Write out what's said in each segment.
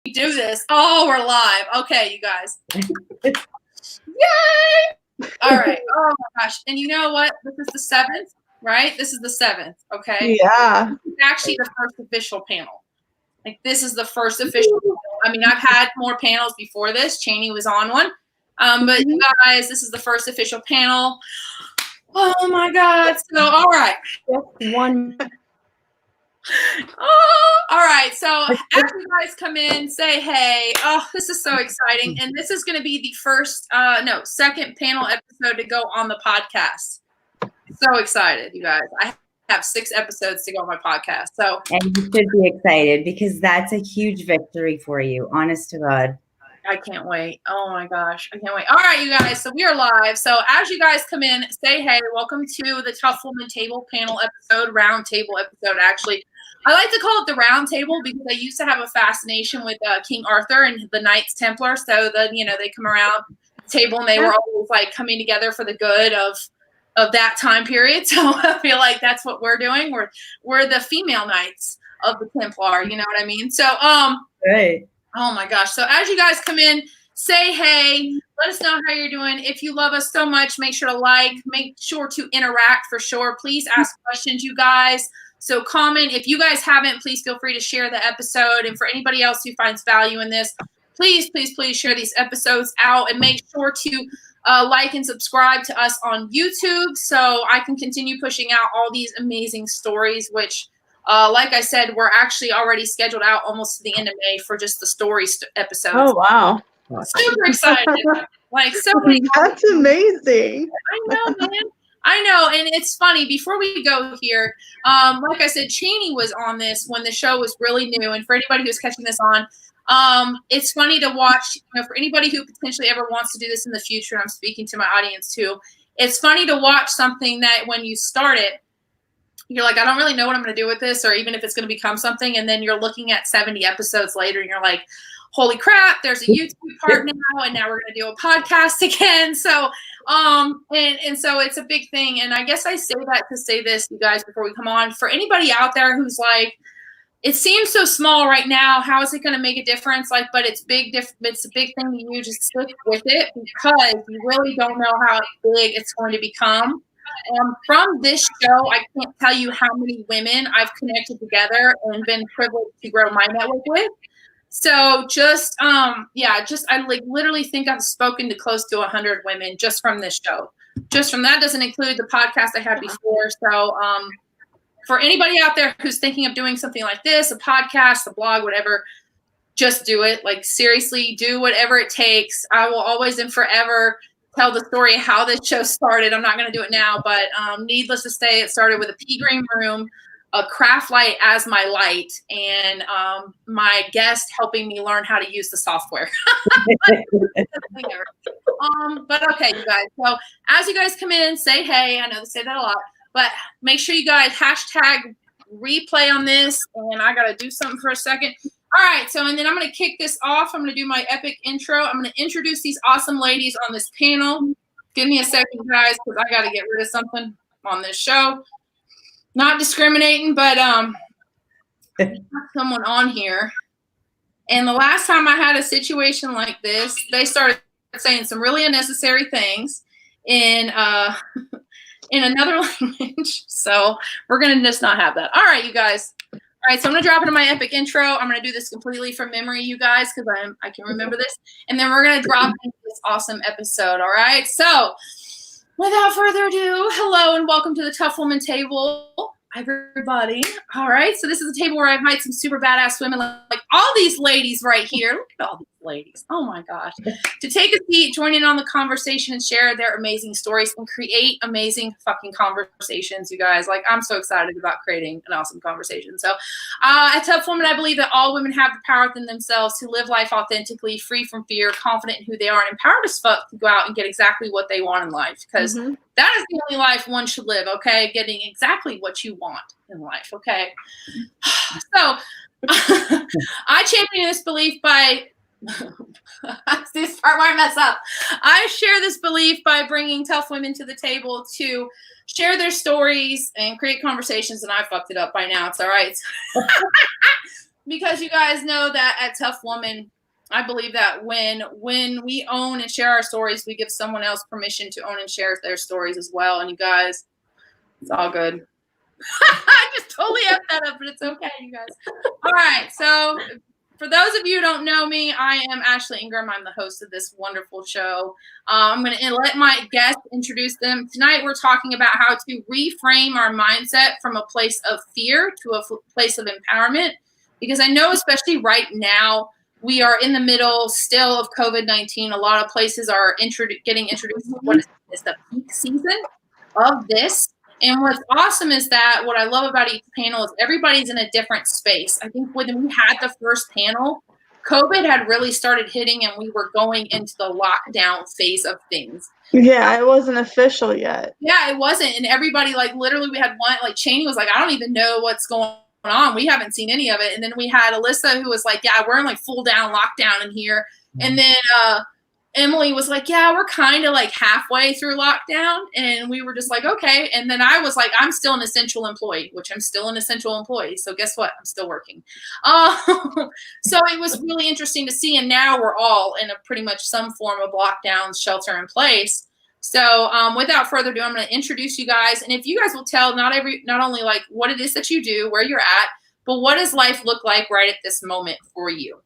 do this. Oh, we're live. Okay, you guys. Yay! All right. Oh my gosh. And you know what? This is the 7th, right? This is the 7th. Okay. Yeah. This is actually the first official panel. Like, this is the first official panel. I mean, I've had more panels before this. Cheney was on one. But you guys, this is the first official panel. Oh my God. So, all right. Just one. Oh, all right. So after you guys come in, say hey. Oh, this is so exciting. And this is going to be the second panel episode to go on the podcast. So excited, you guys. I have 6 episodes to go on my podcast. So, and you should be excited because that's a huge victory for you. Honest to God. I can't wait. Oh my gosh. I can't wait. All right, you guys. So we are live. So as you guys come in, say hey. Welcome to the TUF Woman Table panel episode, roundtable episode, actually. I like to call it the round table because I used to have a fascination with King Arthur and the Knights Templar. So they come around the table and they were always like coming together for the good of that time period. So I feel like that's what we're doing. We're the female knights of the Templar. You know what I mean? So Right. Oh my gosh. So as you guys come in, say hey, let us know how you're doing. If you love us so much, make sure to like, make sure to interact for sure. Please ask questions, you guys. So comment. If you guys haven't, please feel free to share the episode. And for anybody else who finds value in this, please, please, please share these episodes out and make sure to like and subscribe to us on YouTube so I can continue pushing out all these amazing stories, which like I said, we're actually already scheduled out almost to the end of May for just the story episodes. Oh, wow. Super excited. Like, so many. That's amazing. I know, man. I know. And it's funny, before we go here, like I said, Cheney was on this when the show was really new. And for anybody who's catching this on, it's funny to watch, for anybody who potentially ever wants to do this in the future, and I'm speaking to my audience too, it's funny to watch something that when you start it, you're like, I don't really know what I'm going to do with this, or even if it's going to become something. And then you're looking at 70 episodes later and you're like, holy crap, there's a YouTube part now. And now we're going to do a podcast again. So, and so it's a big thing. And I guess I say that to say this, you guys, before we come on, for anybody out there who's like, it seems so small right now. How is it going to make a difference? Like, but it's big. It's a big thing to you. Just stick with it because you really don't know how big it's going to become. From this show, I can't tell you how many women I've connected together and been privileged to grow my network with. So I like literally think I've spoken to close to 100 women just from this show. Just from that, doesn't include the podcast I had before. So for anybody out there who's thinking of doing something like this, a podcast, a blog, whatever, just do it. Like, seriously, do whatever it takes. I will always and forever tell the story of how this show started. I'm not going to do it now, but needless to say, it started with a pea green room, a craft light as my light, and my guest helping me learn how to use the software. But okay, you guys. So as you guys come in, say hey. I know they say that a lot, but make sure you guys hashtag replay on this. And I got to do something for a second. All right, so and then I'm going to kick this off. I'm going to do my epic intro. I'm going to introduce these awesome ladies on this panel. Give me a second, guys, because I got to get rid of something on this show. Not discriminating, but someone on here. And the last time I had a situation like this, they started saying some really unnecessary things in another language. So we're going to just not have that. All right, you guys. All right, so I'm going to drop into my epic intro. I'm going to do this completely from memory, you guys, because I can remember this. And then we're going to drop into this awesome episode, all right? So without further ado, hello and welcome to the TUF Woman Table, everybody. All right, so this is a table where I invite some super badass women like all these ladies right here. Look at all these ladies. Oh, my gosh. To take a seat, join in on the conversation, and share their amazing stories and create amazing fucking conversations, you guys. Like, I'm so excited about creating an awesome conversation. So at TUF Woman, I believe that all women have the power within themselves to live life authentically, free from fear, confident in who they are, and empowered as fuck to go out and get exactly what they want in life. Because that is the only life one should live, okay? Getting exactly what you want in life, okay? So I champion this belief by this part where I mess up. I share this belief by bringing tough women to the table to share their stories and create conversations, and I fucked it up by now. It's all right. because you guys know that at TUF Woman, I believe that when we own and share our stories, we give someone else permission to own and share their stories as well. And you guys, it's all good. I just totally effed that up, but it's okay, you guys. All right, so for those of you who don't know me, I am Ashley Ingram. I'm the host of this wonderful show. I'm going to let my guests introduce them. Tonight, we're talking about how to reframe our mindset from a place of fear to a place of empowerment. Because I know, especially right now, we are in the middle still of COVID-19. A lot of places are getting introduced to what is the peak season of this. And what's awesome is that what I love about each panel is everybody's in a different space. I think when we had the first panel, COVID had really started hitting and we were going into the lockdown phase of things. Yeah, it wasn't official yet. Yeah, it wasn't. And everybody, like, literally we had one, like, Cheney was like, I don't even know what's going on. We haven't seen any of it. And then we had Alyssa who was like, yeah, we're in like full down lockdown in here. And then Emily was like, yeah, we're kind of like halfway through lockdown. And we were just like, okay. And then I was like, I'm still an essential employee, which I'm still an essential employee. So guess what? I'm still working. So it was really interesting to see. And now we're all in a pretty much some form of lockdown, shelter in place. So without further ado, I'm going to introduce you guys. And if you guys will tell not only like what it is that you do, where you're at, but what does life look like right at this moment for you?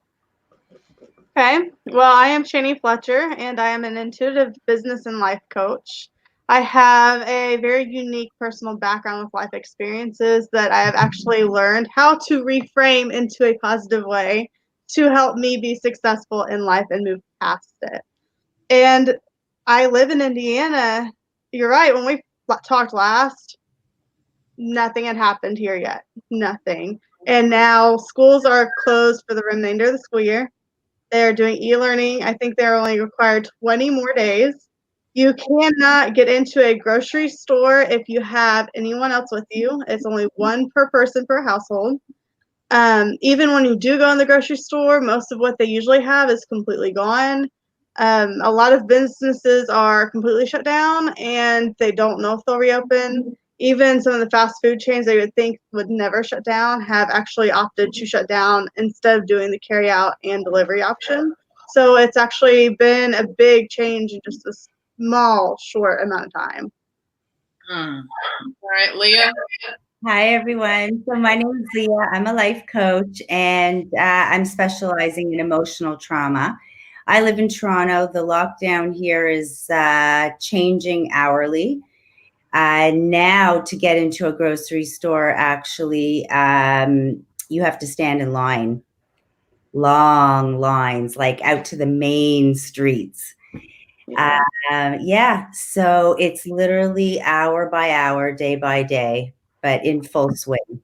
Okay, well, I am Ginny Fletcher, and I am an intuitive business and life coach. I have a very unique personal background with life experiences that I have actually learned how to reframe into a positive way to help me be successful in life and move past it. And I live in Indiana. You're right, when we talked last, nothing had happened here yet. Nothing. And now schools are closed for the remainder of the school year. They're doing e-learning. I think they're only required 20 more days. You cannot get into a grocery store if you have anyone else with you. It's only one per person per household. Even when you do go in the grocery store, most of what they usually have is completely gone. A lot of businesses are completely shut down, and they don't know if they'll reopen. Even some of the fast food chains they would think would never shut down have actually opted to shut down instead of doing the carry out and delivery option. So it's actually been a big change in just a small, short amount of time. All right, Leah. Hi, everyone. So my name is Leah. I'm a life coach, and I'm specializing in emotional trauma. I live in Toronto. The lockdown here is changing hourly. Now to get into a grocery store, actually, you have to stand in line, long lines, like out to the main streets. Yeah, so it's literally hour by hour, day by day, but in full swing.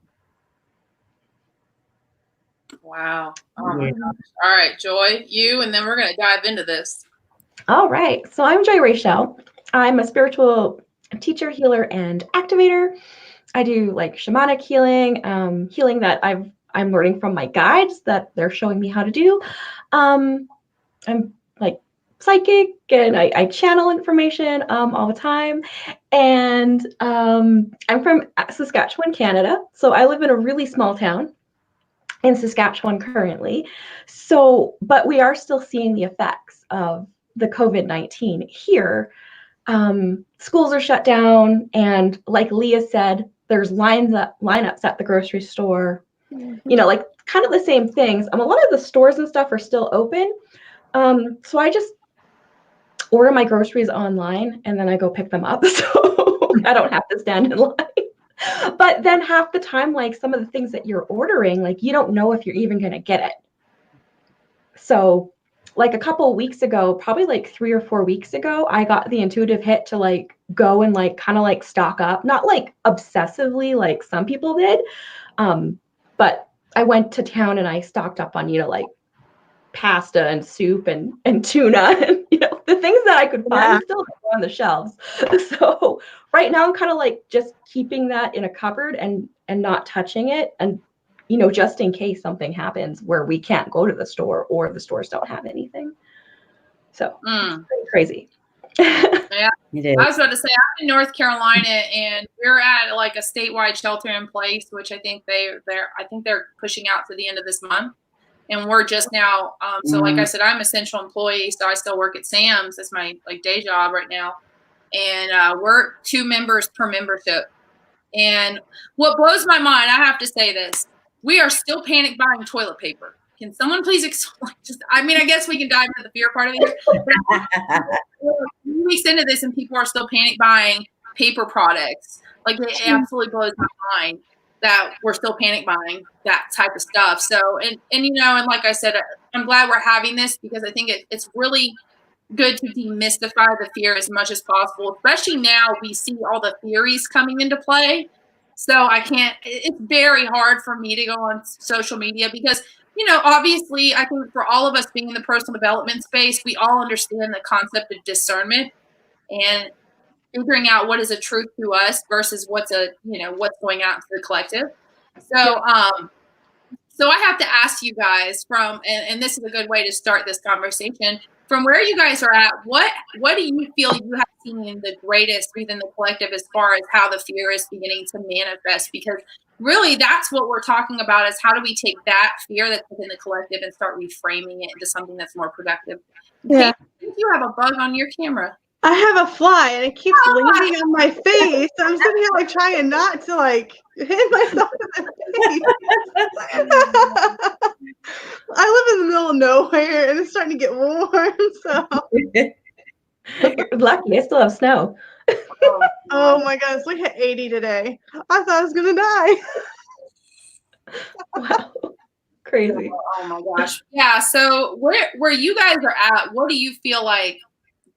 Wow. Oh my gosh. All right, Joy, you, and then we're going to dive into this. All right. So I'm Joy Rachel. I'm a spiritual teacher, healer, and activator. I do like shamanic healing, healing that I'm learning from my guides that they're showing me how to do. I'm like psychic, and I channel information all the time. And I'm from Saskatchewan, Canada. So I live in a really small town in Saskatchewan currently. So, but we are still seeing the effects of the COVID-19 here. Schools are shut down, and like Leah said, there's lineups at the grocery store. You know, like kind of the same things. A lot of the stores and stuff are still open. So I just order my groceries online and then I go pick them up, so I don't have to stand in line. But then half the time, like some of the things that you're ordering, like you don't know if you're even going to get it. So like a couple of weeks ago, probably like 3 or 4 weeks ago, I got the intuitive hit to like go and like kind of like stock up, not like obsessively like some people did. But I went to town and I stocked up on, you know, like pasta and soup and tuna and, you know, the things that I could find still on the shelves. So right now I'm kind of like just keeping that in a cupboard and not touching it, and you know, just in case something happens where we can't go to the store or the stores don't have anything. So it's pretty crazy. Yeah, It is. I was about to say I'm in North Carolina, and we're at like a statewide shelter in place, which I think they're pushing out to the end of this month, and we're just now. So like I said, I'm an essential employee, so I still work at Sam's. That's my like day job right now, and we're 2 members per membership. And what blows my mind, I have to say this: we are still panic buying toilet paper. Can someone please explain? I guess we can dive into the fear part of it. We're 3 weeks into this, and people are still panic buying paper products. Like, it absolutely blows my mind that we're still panic buying that type of stuff. So, and like I said, I'm glad we're having this, because I think it's really good to demystify the fear as much as possible, especially now we see all the theories coming into play. So it's very hard for me to go on social media, because obviously, I think for all of us being in the personal development space, we all understand the concept of discernment and figuring out what is a truth to us versus what's going out into the collective. So I have to ask you guys and this is a good way to start this conversation, from where you guys are at, what do you feel you have seen the greatest within the collective as far as how the fear is beginning to manifest? Because really that's what we're talking about, is how do we take that fear that's within the collective and start reframing it into something that's more productive. Yeah. Kate, I think you have a bug on your camera. I have a fly and it keeps landing on my face. I'm sitting here like trying not to like hit myself in the face. I live in the middle of nowhere and it's starting to get warm. So You're lucky. I still have snow. oh my goodness, we hit 80 today. I thought I was gonna die. Wow. Crazy. Oh my gosh. Yeah. So where you guys are at, what do you feel like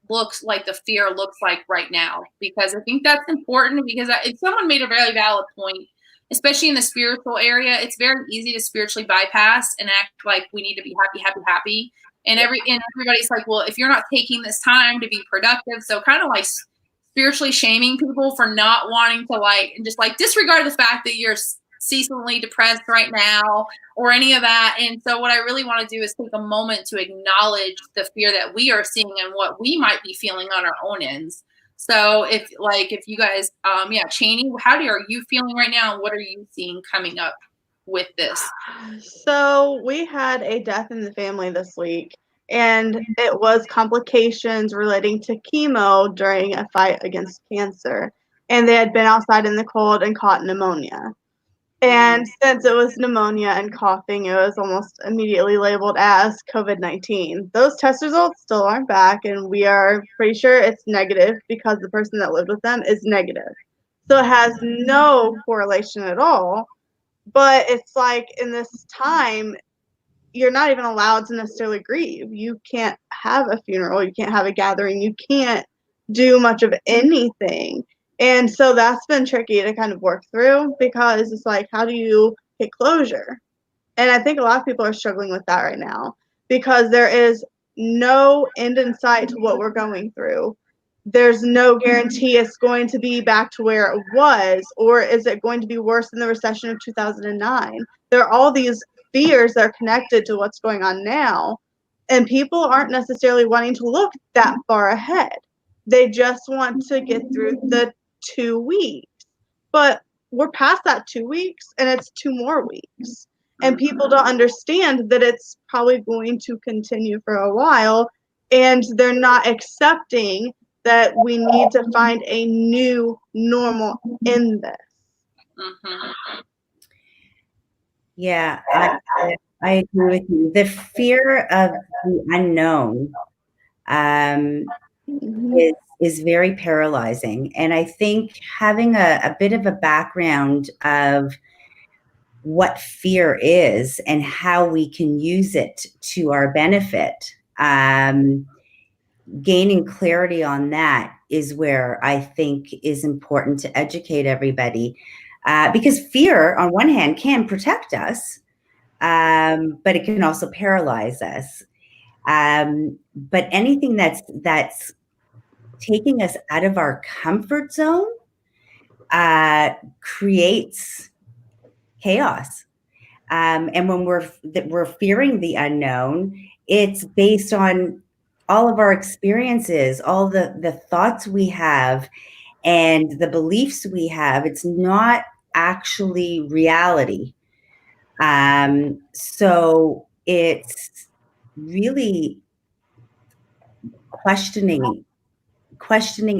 looks like the fear looks like right now? Because I think that's important, because someone made a very valid point, especially in the spiritual area. It's very easy to spiritually bypass and act like we need to be happy. And everybody's like, well, if you're not taking this time to be productive, so kind of like spiritually shaming people for not wanting to and just disregard the fact that you're seasonally depressed right now or any of that. And so what I really want to do is take a moment to acknowledge the fear that we are seeing and what we might be feeling on our own ends. So if you guys, Cheney, are you feeling right now? And what are you seeing coming up with this? So we had a death in the family this week, and it was complications relating to chemo during a fight against cancer. And they had been outside in the cold and caught pneumonia. And since it was pneumonia and coughing, it was almost immediately labeled as COVID-19. Those test results still aren't back, and we are pretty sure it's negative because the person that lived with them is negative. So it has no correlation at all. But it's like in this time, you're not even allowed to necessarily grieve. You can't have a funeral. You can't have a gathering. You can't do much of anything. And so that's been tricky to kind of work through, because it's like, how do you get closure? And I think a lot of people are struggling with that right now, because there is no end in sight to what we're going through. There's no guarantee it's going to be back to where it was, or is it going to be worse than the recession of 2009? There are all these fears that are connected to what's going on now, and people aren't necessarily wanting to look that far ahead. They just want to get through the 2 weeks. But we're past that 2 weeks, and it's 2 more weeks. And people don't understand that it's probably going to continue for a while, and they're not accepting that we need to find a new normal in this. Mm-hmm. Yeah, I agree with you. The fear of the unknown is very paralyzing. And I think having a bit of a background of what fear is and how we can use it to our benefit, gaining clarity on that is where I think is important to educate everybody. Because fear, on one hand, can protect us, but it can also paralyze us. But anything that's taking us out of our comfort zone creates chaos. And when we're fearing the unknown, it's based on all of our experiences, all the thoughts we have and the beliefs we have, it's not actually reality. So it's really questioning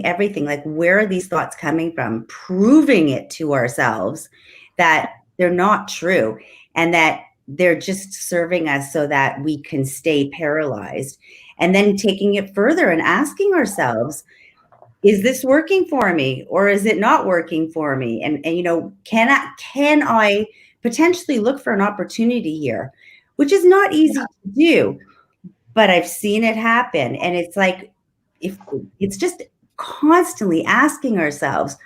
everything, like, where are these thoughts coming from, proving it to ourselves that they're not true and that they're just serving us so that we can stay paralyzed, and then taking it further and asking ourselves, is this working for me or is it not working for me? And you know, can I potentially look for an opportunity here, which is not easy to do, but I've seen it happen. And it's like, if it's just constantly asking ourselves,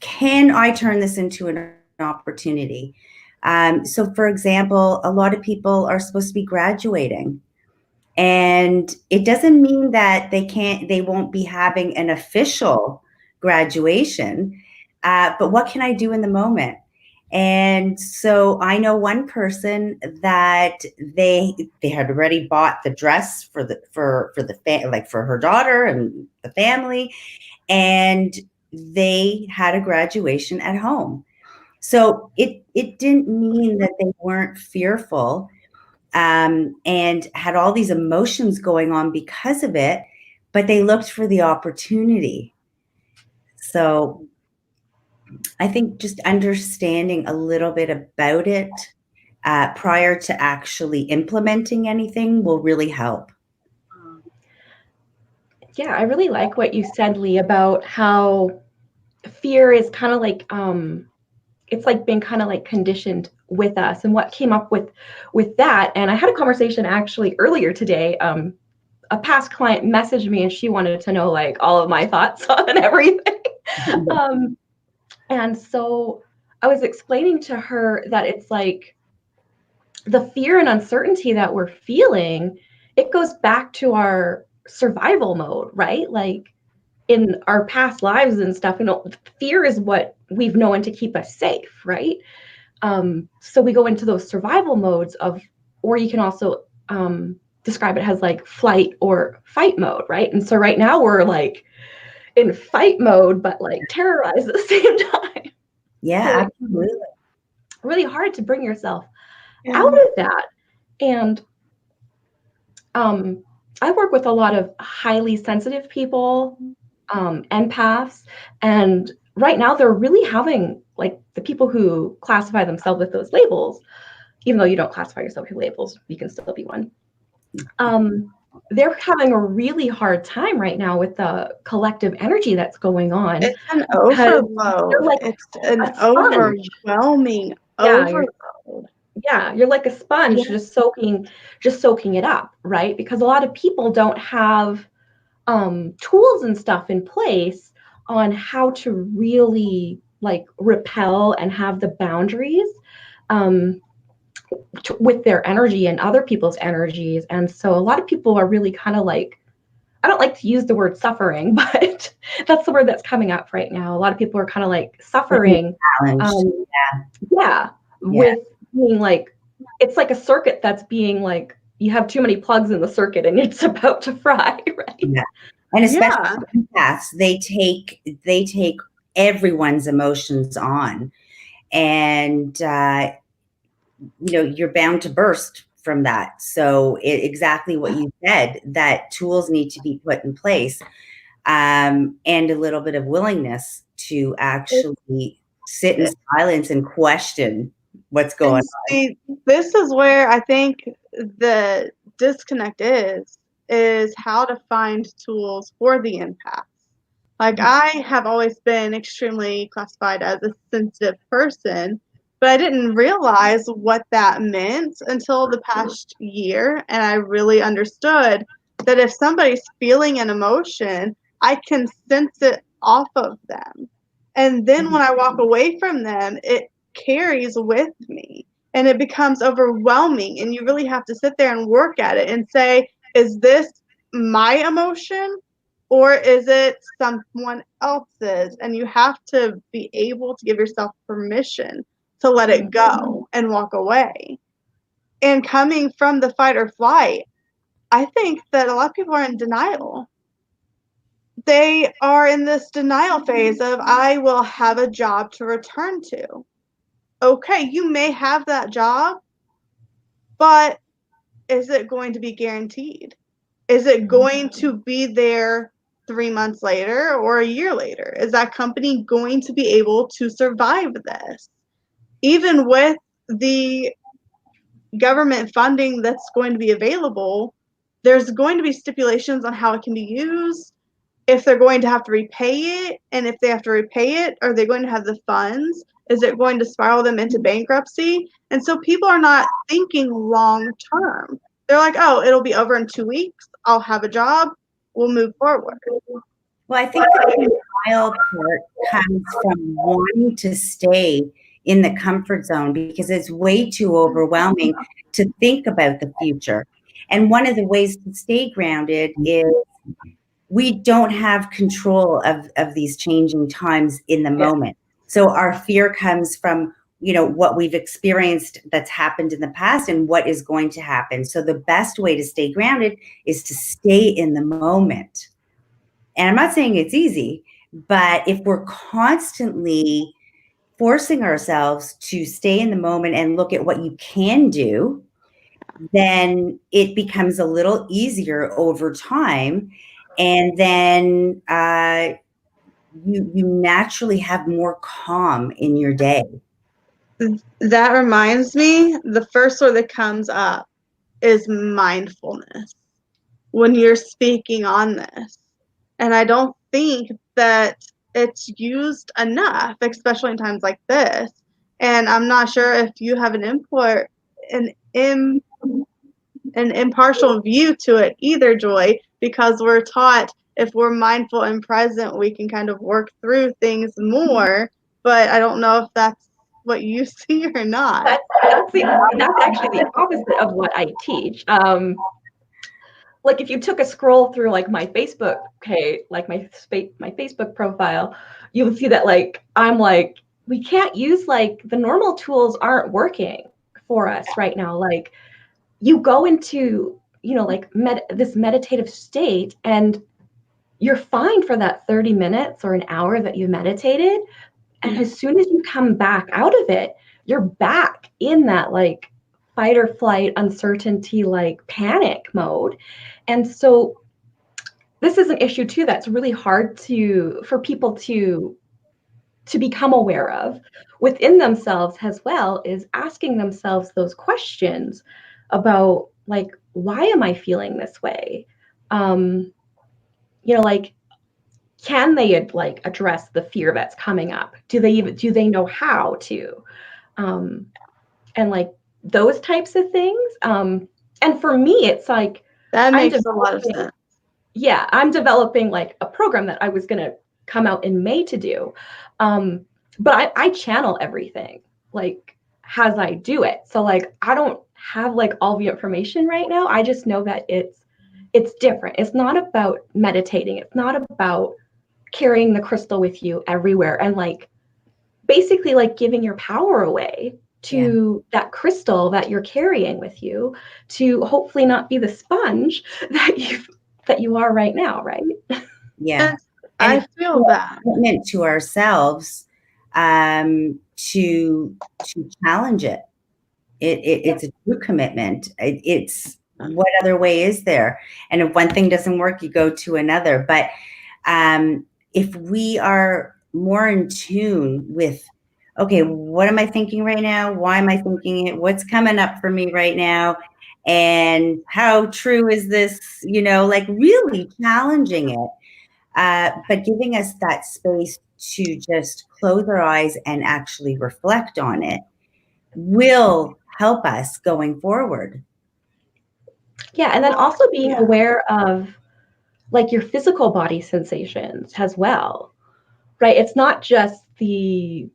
can I turn this into an opportunity? So for example, a lot of people are supposed to be graduating, and it doesn't mean that they won't be having an official graduation, but what can I do in the moment? And so I know one person that they had already bought the dress for her daughter and the family, and they had a graduation at home. So it didn't mean that they weren't fearful, and had all these emotions going on because of it, but they looked for the opportunity. So I think just understanding a little bit about it prior to actually implementing anything will really help. Yeah, I really like what you said, Lee, about how fear is kind of like it's like being kind of like conditioned with us, and what came up with that. And I had a conversation actually earlier today. A past client messaged me and she wanted to know like all of my thoughts on everything. And so I was explaining to her that it's like the fear and uncertainty that we're feeling, it goes back to our survival mode, right? Like in our past lives and stuff, you know, fear is what we've known to keep us safe, right? So we go into those survival modes of, or you can also describe it as like flight or fight mode, right? And so right now we're like in fight mode, but like terrorized at the same time. Yeah, So absolutely. really hard to bring yourself out of that. And I work with a lot of highly sensitive people, empaths, and right now they're really having, like, the people who classify themselves with those labels, even though you don't classify yourself with labels, you can still be one. They're having a really hard time right now with the collective energy that's going on. It's an overload. Like it's an overwhelming overload. Yeah, you're like a sponge, just soaking it up, right? Because a lot of people don't have tools and stuff in place on how to really like repel and have the boundaries with their energy and other people's energies. And so a lot of people are really kind of like, I don't like to use the word suffering, but that's the word that's coming up right now. A lot of people are kind of like suffering. With being like, it's like a circuit that's being like, you have too many plugs in the circuit and it's about to fry, right? Yeah. And especially empaths, they take everyone's emotions on, and you know, you're bound to burst from that. So exactly what you said, that tools need to be put in place, and a little bit of willingness to actually sit in silence and question what's going on. This is where I think the disconnect is how to find tools for the empaths. Like, I have always been extremely classified as a sensitive person, but I didn't realize what that meant until the past year, and I really understood that if somebody's feeling an emotion, I can sense it off of them. And then when I walk away from them, it carries with me and it becomes overwhelming, and you really have to sit there and work at it and say, is this my emotion or is it someone else's? And you have to be able to give yourself permission to let it go and walk away. And coming from the fight or flight, I think that a lot of people are in denial. They are in this denial phase of, I will have a job to return to. Okay, you may have that job, but is it going to be guaranteed? Is it going to be there 3 months later or a year later? Is that company going to be able to survive this? Even with the government funding that's going to be available, there's going to be stipulations on how it can be used, if they're going to have to repay it, and if they have to repay it, are they going to have the funds? Is it going to spiral them into bankruptcy? And so people are not thinking long term. They're like, oh, it'll be over in 2 weeks. I'll have a job. We'll move forward. Well, I think the denial part comes from wanting to stay in the comfort zone because it's way too overwhelming to think about the future. And one of the ways to stay grounded is we don't have control of these changing times in the moment. So our fear comes from, what we've experienced that's happened in the past and what is going to happen. So the best way to stay grounded is to stay in the moment. And I'm not saying it's easy, but if we're constantly forcing ourselves to stay in the moment and look at what you can do, then it becomes a little easier over time. And then you naturally have more calm in your day. That reminds me, the first word that comes up is mindfulness when you're speaking on this. And I don't think that it's used enough, especially in times like this. And I'm not sure if you have an impartial view to it either, Joy, because we're taught if we're mindful and present, we can kind of work through things more. But I don't know if that's what you see or not. That's actually the opposite of what I teach. Like if you took a scroll through like my Facebook, like my Facebook profile, you would see that like I'm like, we can't use like the normal tools aren't working for us right now. Like you go into, like this meditative state and you're fine for that 30 minutes or an hour that you meditated. And as soon as you come back out of it, you're back in that like fight or flight, uncertainty, like panic mode. And so this is an issue too that's really hard for people to become aware of within themselves as well, is asking themselves those questions about like, why am I feeling this way? Like, can they like address the fear that's coming up? Do they know how to? And like those types of things. And for me, it's like that makes a lot of sense. Yeah, I'm developing like a program that I was going to come out in May to do. But I channel everything like as I do it. So like I don't have like all the information right now. I just know that it's different. It's not about meditating. It's not about carrying the crystal with you everywhere and like basically like giving your power away to that crystal that you're carrying with you to hopefully not be the sponge that you are right now, right? Yeah. And I feel that commitment to ourselves to challenge it. It's a true commitment. It's what other way is there? And if one thing doesn't work, you go to another. But if we are more in tune with, okay, what am I thinking right now? Why am I thinking it? What's coming up for me right now? And how true is this? Like really challenging it, but giving us that space to just close our eyes and actually reflect on it will help us going forward. Yeah, and then also being aware of like your physical body sensations as well, right? It's not just the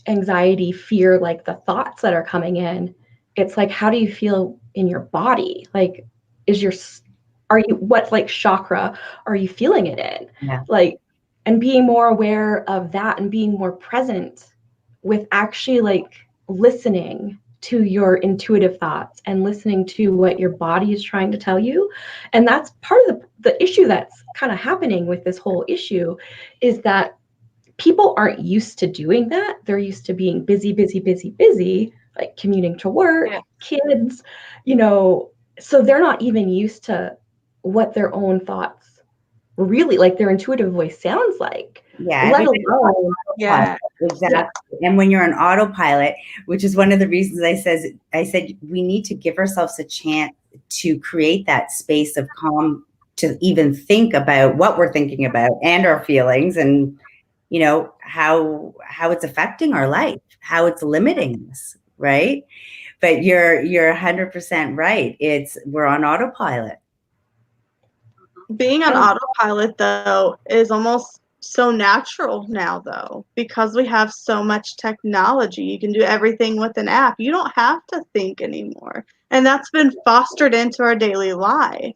anxiety, fear, like the thoughts that are coming in. It's like, how do you feel in your body? Like, what like chakra are you feeling it in? Yeah. Like, and being more aware of that and being more present with actually like listening to your intuitive thoughts and listening to what your body is trying to tell you. And that's part of the issue that's kind of happening with this whole issue, is that people aren't used to doing that. They're used to being busy, busy, busy, busy, like commuting to work, kids, so they're not even used to what their own thoughts really, like their intuitive voice sounds like. Yeah. Let alone, exactly. And when you're on autopilot, which is one of the reasons I said we need to give ourselves a chance to create that space of calm to even think about what we're thinking about and our feelings, and how it's affecting our life, how it's limiting us, right? But you're 100% right. We're on autopilot. Being on autopilot, though, is almost so natural now, though, because we have so much technology. You can do everything with an app. You don't have to think anymore. And that's been fostered into our daily life.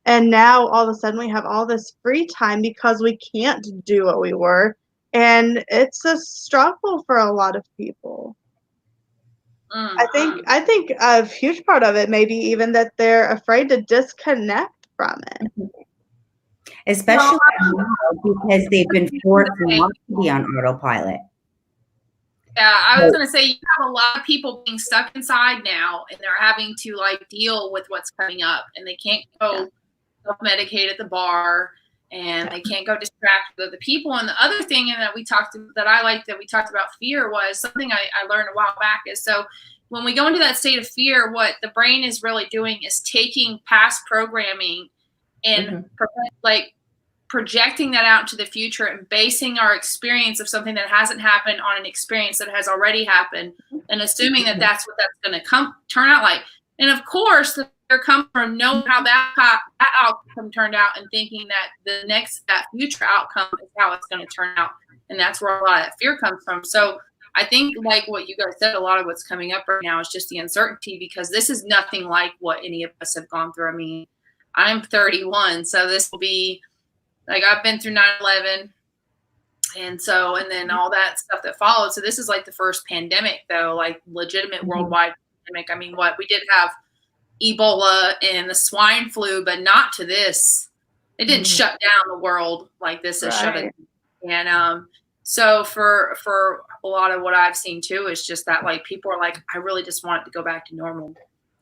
And now all of a sudden we have all this free time because we can't do what we were. And it's a struggle for a lot of people. I think a huge part of it may be even that they're afraid to disconnect from it. Especially because they've been forced not to be on autopilot. Yeah, I was going to say, you have a lot of people being stuck inside now, and they're having to deal with what's coming up, and they can't go self-medicate at the bar, and they can't go distract with other people. And the other thing that we talked about fear was something I learned a while back is, so when we go into that state of fear, what the brain is really doing is taking past programming and projecting that out into the future and basing our experience of something that hasn't happened on an experience that has already happened, and assuming that that's what that's going to turn out like. And of course, the fear comes from knowing how that outcome turned out and thinking that that future outcome is how it's going to turn out. And that's where a lot of that fear comes from. So I think, like what you guys said, a lot of what's coming up right now is just the uncertainty, because this is nothing like what any of us have gone through. I mean, I'm 31, so this will be I've been through 9/11, and then all that stuff that followed. So this is the first pandemic, though, legitimate worldwide pandemic. I mean, we did have Ebola and the swine flu, but not to this. It didn't shut down the world like this has shut it down. And so for a lot of what I've seen too is just that people are I really just want it to go back to normal.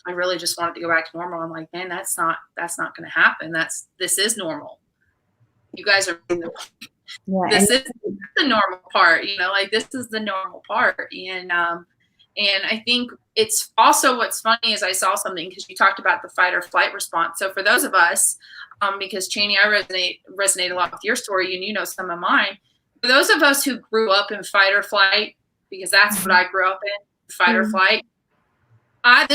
I really just want it to go back to normal. I'm like, man, that's not going to happen. This is normal. You guys are this is the normal part, this is the normal part. And I think it's also, what's funny is I saw something, because you talked about the fight or flight response. So for those of us, because Cheney, I resonate a lot with your story, and some of mine. For those of us who grew up in fight or flight, because that's what I grew up in, fight or flight. I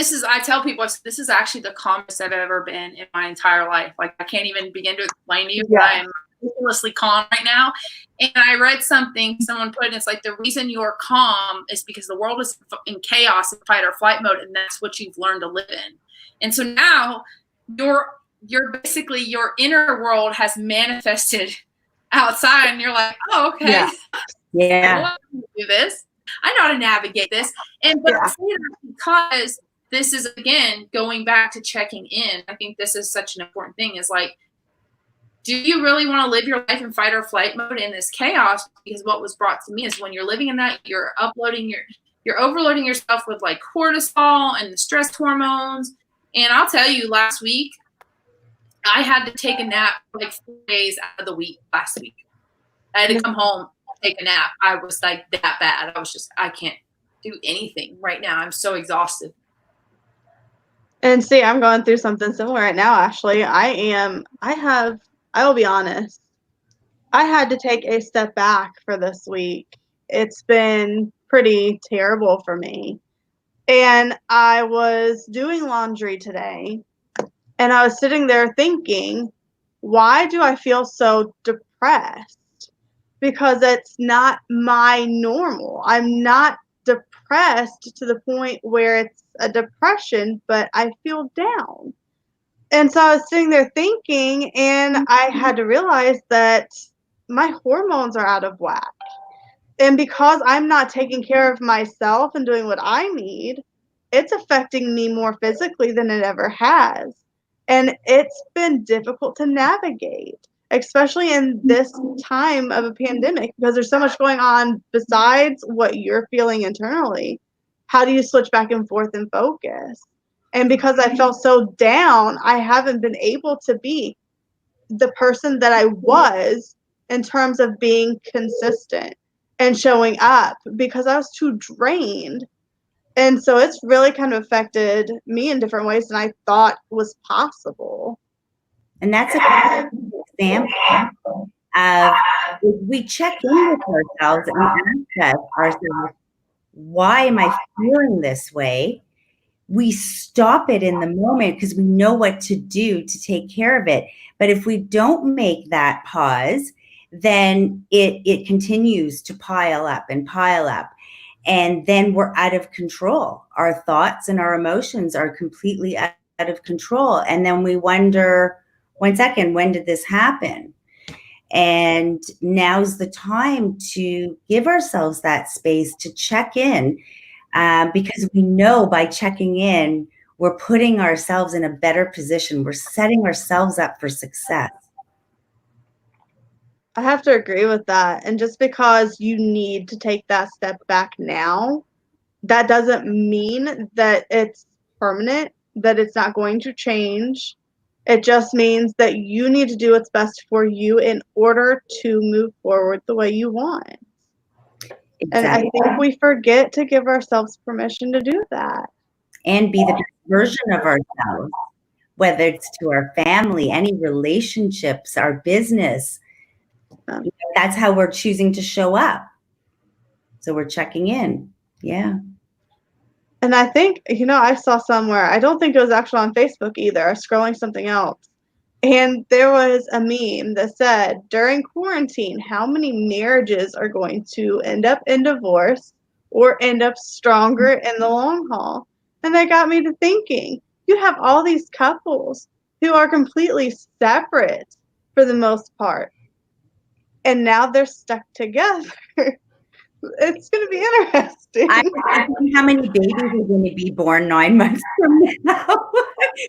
tell people this is actually the calmest I've ever been in my entire life. I can't even begin to explain to you. I am ridiculously calm right now. And I read something, someone put it, it's the reason you're calm is because the world is in chaos, in fight or flight mode, and that's what you've learned to live in. And so now you're basically, your inner world has manifested outside, and you're like, oh, okay. Yeah. I know how to do this. I know how to navigate this. But I say that because this is, again, going back to checking in. I think this is such an important thing, is do you really want to live your life in fight or flight mode in this chaos? Because what was brought to me is, when you're living in that, you're overloading yourself with cortisol and the stress hormones. And I'll tell you, last week, I had to take a nap 4 days out of the week last week. I had to come home, take a nap. I was that bad. I can't do anything right now. I'm so exhausted. And see, I'm going through something similar right now, Ashley. I will be honest. I had to take a step back for this week. It's been pretty terrible for me. And I was doing laundry today, and I was sitting there thinking, why do I feel so depressed? Because it's not my normal. I'm not depressed to the point where it's a depression, but I feel down. And so I was sitting there thinking, and I had to realize that my hormones are out of whack. And because I'm not taking care of myself and doing what I need, it's affecting me more physically than it ever has. And it's been difficult to navigate, especially in this time of a pandemic, because there's so much going on besides what you're feeling internally. How do you switch back and forth and focus? And because I felt so down, I haven't been able to be the person that I was in terms of being consistent and showing up because I was too drained. And so it's really kind of affected me in different ways than I thought was possible. And that's a good example of if we check in with ourselves and ask ourselves, why am I feeling this way? We stop it in the moment because we know what to do to take care of it. But if we don't make that pause, then it continues to pile up and pile up. And then we're out of control. Our thoughts and our emotions are completely out of control. And then we wonder, 1 second, when did this happen? And now's the time to give ourselves that space to check in, because we know by checking in, we're putting ourselves in a better position. We're setting ourselves up for success. I have to agree with that. And just because you need to take that step back now, that doesn't mean that it's permanent, that it's not going to change. It just means that you need to do what's best for you in order to move forward the way you want. Exactly. And I think we forget to give ourselves permission to do that. And be the best version of ourselves, whether it's to our family, any relationships, our business. That's how we're choosing to show up. So we're checking in. Yeah. And I think, I saw somewhere, I don't think it was actually on Facebook either, I was scrolling something else. And there was a meme that said, during quarantine, how many marriages are going to end up in divorce or end up stronger in the long haul? And that got me to thinking, you have all these couples who are completely separate for the most part. And now they're stuck together. It's going to be interesting. I don't know how many babies are going to be born 9 months from now.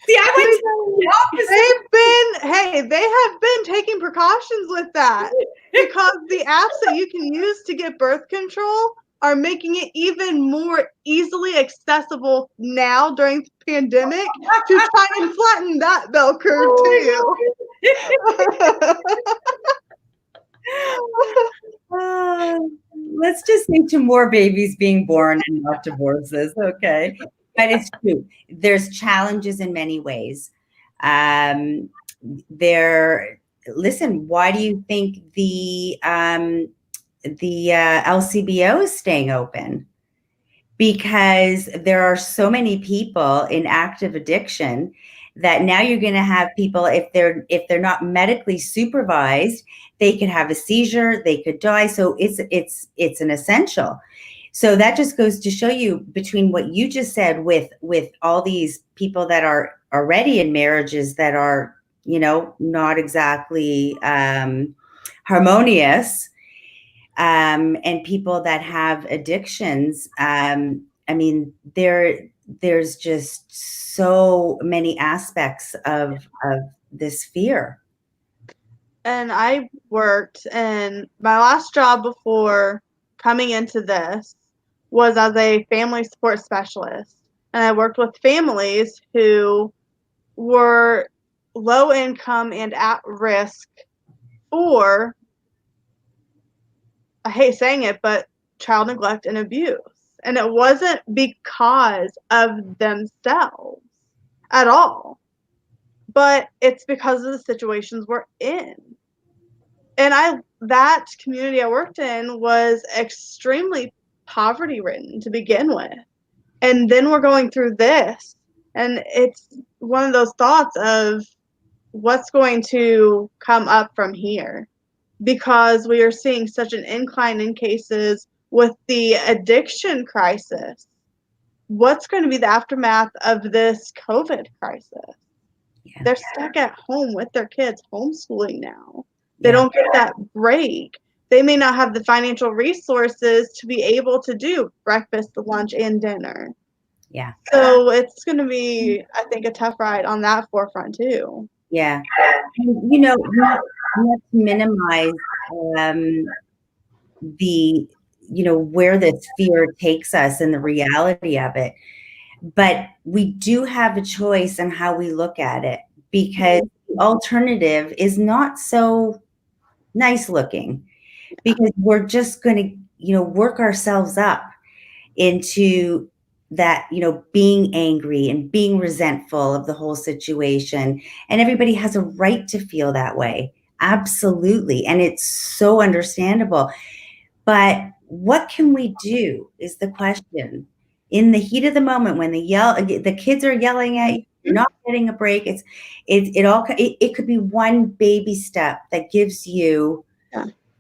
See, I went to the opposite. They have been taking precautions with that because the apps that you can use to get birth control are making it even more easily accessible now during the pandemic to try and flatten that bell curve too. Let's just say to more babies being born and not divorces, okay? But it's true. There's challenges in many ways. Listen, why do you think the LCBO is staying open? Because there are so many people in active addiction that now you're going to have people, if they're not medically supervised, they could have a seizure, they could die. So it's an essential. So that just goes to show you, between what you just said with all these people that are already in marriages that are, not exactly harmonious, and people that have addictions. There's just so many aspects of this fear. And I worked, and my last job before coming into this was as a family support specialist. And I worked with families who were low income and at risk for, I hate saying it, but child neglect and abuse. And it wasn't because of themselves at all, but it's because of the situations we're in. And that community I worked in was extremely poverty ridden to begin with. And then we're going through this. And it's one of those thoughts of what's going to come up from here, because we are seeing such an incline in cases with the addiction crisis. What's going to be the aftermath of this COVID crisis? Yeah. They're stuck at home with their kids, homeschooling now. They don't get that break. They may not have the financial resources to be able to do breakfast, lunch, and dinner. Yeah. So it's going to be, I think, a tough ride on that forefront too. Yeah. And, you know, not to minimize the, you know, where this fear takes us and the reality of it. But we do have a choice in how we look at it, because the alternative is not so nice looking, because we're just going to, you know, work ourselves up into that, you know, being angry and being resentful of the whole situation. And everybody has a right to feel that way. Absolutely. And it's so understandable. But what can we do is the question. In the heat of the moment, when the kids are yelling at you, you're not getting a break. It could be one baby step that gives you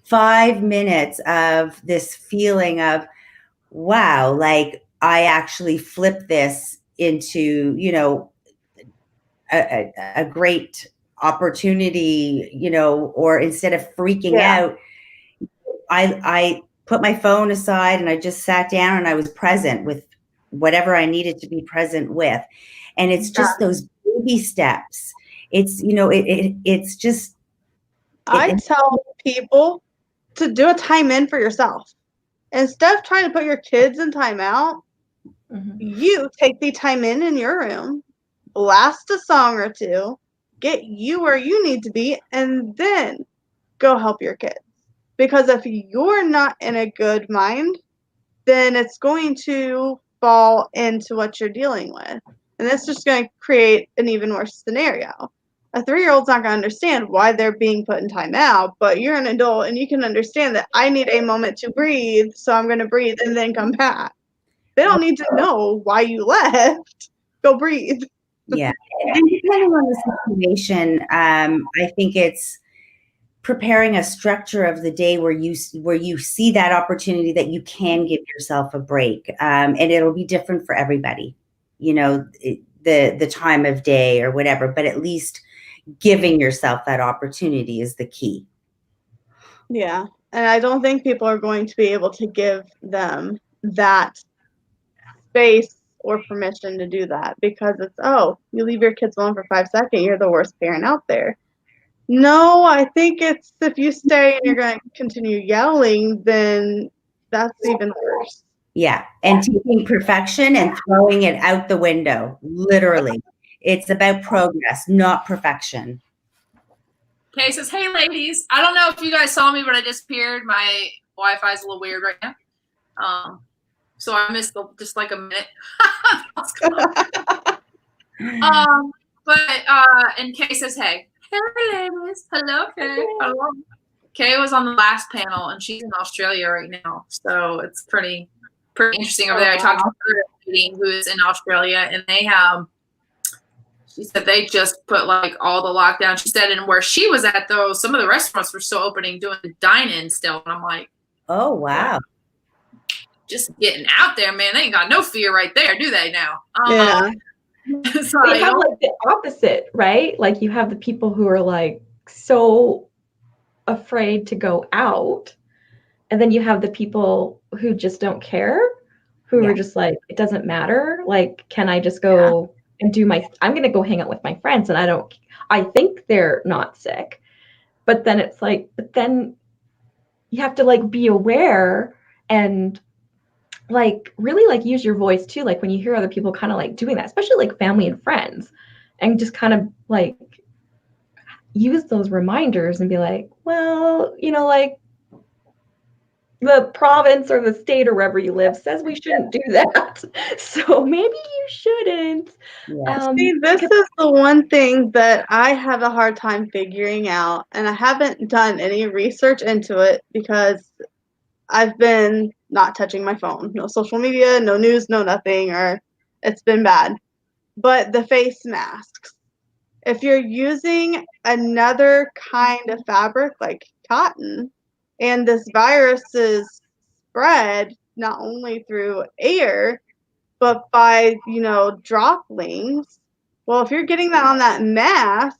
5 minutes of this feeling of, wow, like I actually flipped this into, you know, a great opportunity, you know, or instead of freaking out, I put my phone aside and I just sat down and I was present with whatever I needed to be present with. And it's just those baby steps. It's, you know, it's just. I tell people to do a time in for yourself. Instead of trying to put your kids in time out, you take the time in your room, blast a song or two, get you where you need to be, and then go help your kids. Because if you're not in a good mind, then it's going to fall into what you're dealing with. And that's just going to create an even worse scenario. A 3-year-old's not going to understand why they're being put in timeout, but you're an adult and you can understand that I need a moment to breathe, so I'm going to breathe and then come back. They don't need to know why you left. Go breathe. Yeah. And depending on the situation, I think it's preparing a structure of the day where you see that opportunity that you can give yourself a break, and it'll be different for everybody, you know, the time of day or whatever, but at least giving yourself that opportunity is the key. Yeah, and I don't think people are going to be able to give them that space or permission to do that, because it's, oh, you leave your kids alone for 5 seconds, you're the worst parent out there. No, I think it's, if you stay and you're going to continue yelling, then that's even worse. Yeah. And taking perfection and throwing it out the window, literally. It's about progress, not perfection. Kay says, hey, ladies. I don't know if you guys saw me, but I disappeared. My Wi-Fi is a little weird right now. So I missed just like a minute. And Kay says, hey, ladies. Hello, Kay. Hello. Kay was on the last panel, and she's in Australia right now. So it's pretty interesting over there. I talked to her who is in Australia, and they have, she said they just put like all the lockdown. She said, and where she was at, though, some of the restaurants were still opening, doing dine-in still. And I'm like, oh, wow. Just getting out there, man. They ain't got no fear right there, do they now? Yeah. So they have like the opposite, right? Like you have the people who are like so afraid to go out, and then you have the people who just don't care, who are just like, it doesn't matter. Like, can I just go and do I'm going to go hang out with my friends, and I think they're not sick. But then it's like, but then you have to like be aware and like really like use your voice too. Like when you hear other people kind of like doing that, especially like family and friends, and just kind of like use those reminders and be like, well, you know, like the province or the state or wherever you live says we shouldn't do that. So maybe you shouldn't. See, this is the one thing that I have a hard time figuring out, and I haven't done any research into it because I've been not touching my phone. No social media, no news, no nothing, or it's been bad. But the face masks. If you're using another kind of fabric like cotton, and this virus is spread not only through air, but by, droplings, well, if you're getting that on that mask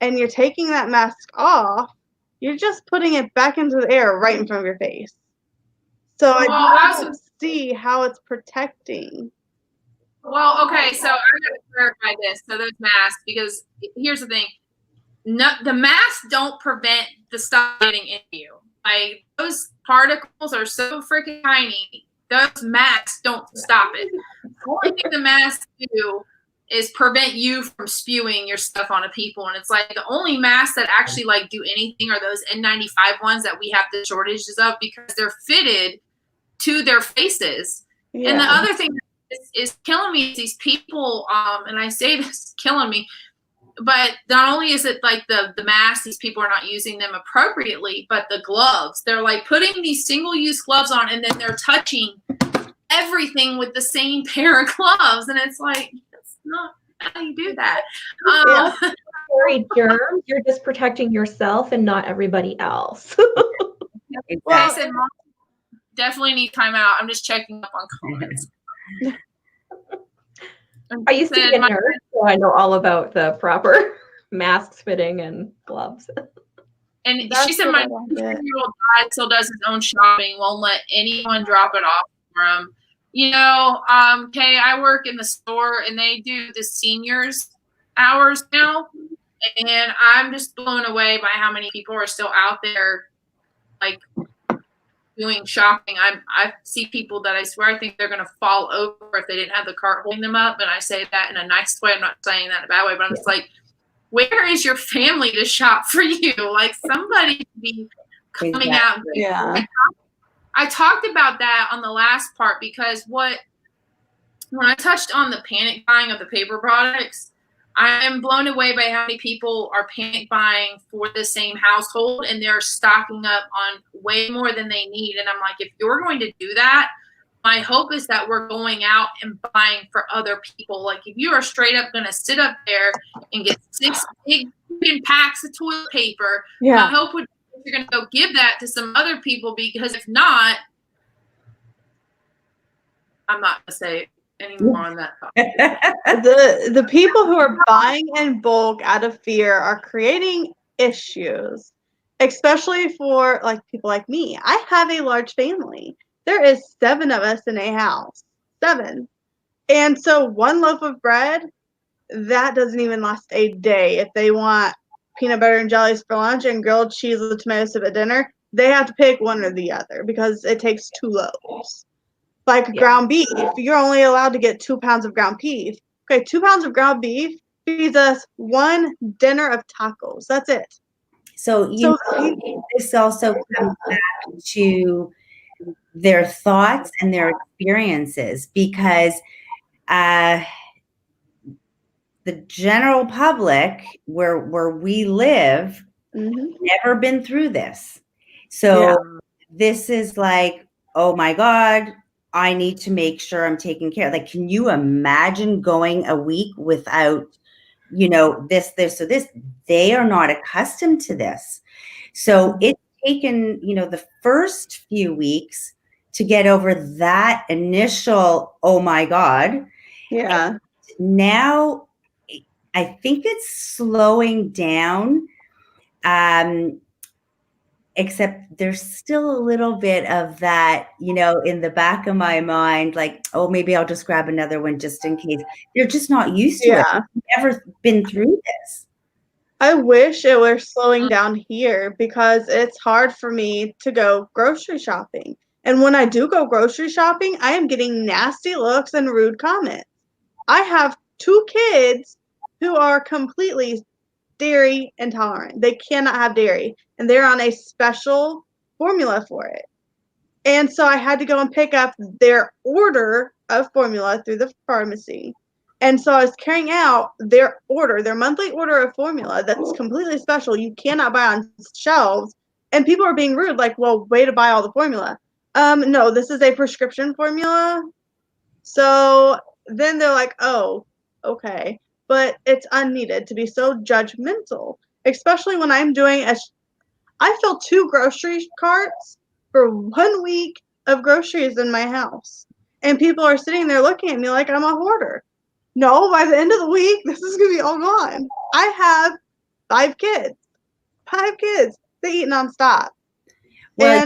and you're taking that mask off, you're just putting it back into the air right in front of your face. So I don't see how it's protecting. Well, okay, so I got to clarify this. So those masks, because here's the thing. No, the masks don't prevent the stuff getting into you. Like, those particles are so freaking tiny. Those masks don't stop it. The only thing the masks do is prevent you from spewing your stuff onto people. And it's like the only masks that actually like do anything are those N95 ones that we have the shortages of because they're fitted to their faces. Yeah. And the other thing is killing me is these people, and I say this killing me, but not only is it like the masks, these people are not using them appropriately, but the gloves. They're like putting these single-use gloves on and then they're touching everything with the same pair of gloves. And it's like, that's not how you do that. Carry germs, you're just protecting yourself and not everybody else. Exactly. Well, I said, Mom, definitely need time out. I'm just checking up on comments. I used to be a nurse, so I know all about the proper masks fitting and gloves. And That's she said what my I wanted. 10-year-old guy still does his own shopping, won't let anyone drop it off for him. You know, Kay, I work in the store and they do the seniors hours now. And I'm just blown away by how many people are still out there like doing shopping. I see people that I swear I think they're gonna fall over if they didn't have the cart holding them up. And I say that in a nice way. I'm not saying that in a bad way, but I'm just like, where is your family to shop for you? Like somebody should be coming out. Yeah. I talked about that on the last part because when I touched on the panic buying of the paper products, I am blown away by how many people are panic buying for the same household and they're stocking up on way more than they need. And I'm like, if you're going to do that, my hope is that we're going out and buying for other people. Like if you are straight up going to sit up there and get 6 big packs of toilet paper, my hope would be you're going to go give that to some other people, because if not, I'm not going to say any more on that topic. The people who are buying in bulk out of fear are creating issues, especially for like people like me. I have a large family. There is 7 of us in a house. 7. And so one loaf of bread, that doesn't even last a day. If they want peanut butter and jellies for lunch and grilled cheese with tomato soup at dinner, they have to pick one or the other because it takes 2 loaves. Like ground beef, you're only allowed to get 2 pounds of ground beef. Okay, 2 pounds of ground beef feeds us 1 dinner of tacos. That's it. So this also comes back to their thoughts and their experiences, because the general public where we live never been through this. So this is like, oh my God, I need to make sure I'm taking care. Like, can you imagine going a week without, this, or this? They are not accustomed to this. So it's taken, the first few weeks to get over that initial, oh my God. Yeah. And now I think it's slowing down. Except there's still a little bit of that, in the back of my mind, like, oh, maybe I'll just grab another one just in case. They're just not used to it. They've never been through this. I wish it were slowing down here because it's hard for me to go grocery shopping. And when I do go grocery shopping, I am getting nasty looks and rude comments. I have 2 kids who are completely dairy intolerant. They cannot have dairy, and they're on a special formula for it. And so I had to go and pick up their order of formula through the pharmacy. And so I was carrying out their monthly order of formula that's completely special. You cannot buy on shelves. And people are being rude, like, well, way to buy all the formula. No, this is a prescription formula. So then they're like, oh, okay. But it's unneeded to be so judgmental, especially when I'm doing I fill 2 grocery carts for 1 week of groceries in my house. And people are sitting there looking at me like I'm a hoarder. No, by the end of the week, this is going to be all gone. I have 5 kids. 5 kids. They eat nonstop. Well,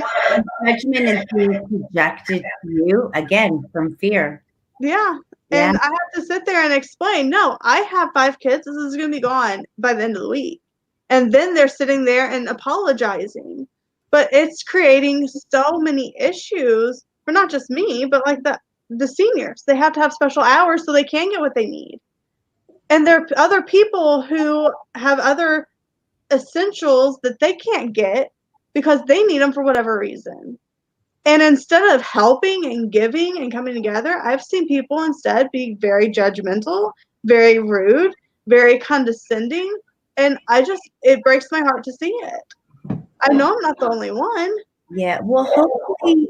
judgment is being projected to you, again, from fear. Yeah. Yeah. And I have to sit there and explain, no, I have 5 kids. This is going to be gone by the end of the week. And then they're sitting there and apologizing. But it's creating so many issues for not just me, but like the seniors. They have to have special hours so they can get what they need. And there are other people who have other essentials that they can't get because they need them for whatever reason. And instead of helping and giving and coming together, I've seen people instead be very judgmental, very rude, very condescending. And it breaks my heart to see it. I know I'm not the only one. Yeah. Well, hopefully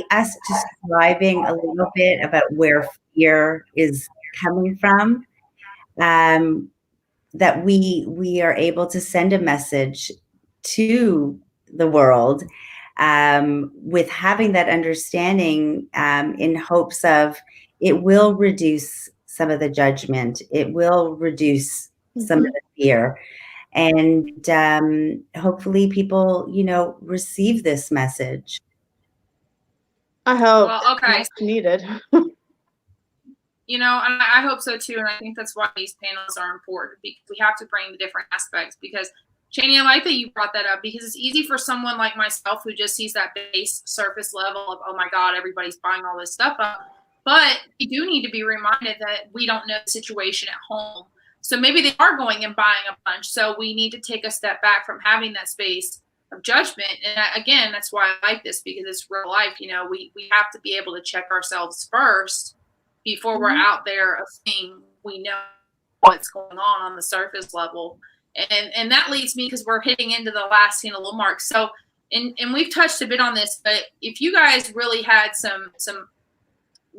us describing a little bit about where fear is coming from, that we are able to send a message to the world, with having that understanding, in hopes of it will reduce some of the judgment. It will reduce some of the fear. And hopefully people, receive this message. I hope. Well, okay. It's needed. And I hope so too. And I think that's why these panels are important, because we have to bring the different aspects. Because Cheney, I like that you brought that up, because it's easy for someone like myself who just sees that base surface level of, oh my God, everybody's buying all this stuff up. But we do need to be reminded that we don't know the situation at home. So maybe they are going and buying a bunch. So we need to take a step back from having that space of judgment. And again, that's why I like this, because it's real life. We have to be able to check ourselves first before we're out there seeing we know what's going on the surface level. And that leads me, because we're hitting into the last little mark. So, and we've touched a bit on this, but if you guys really had some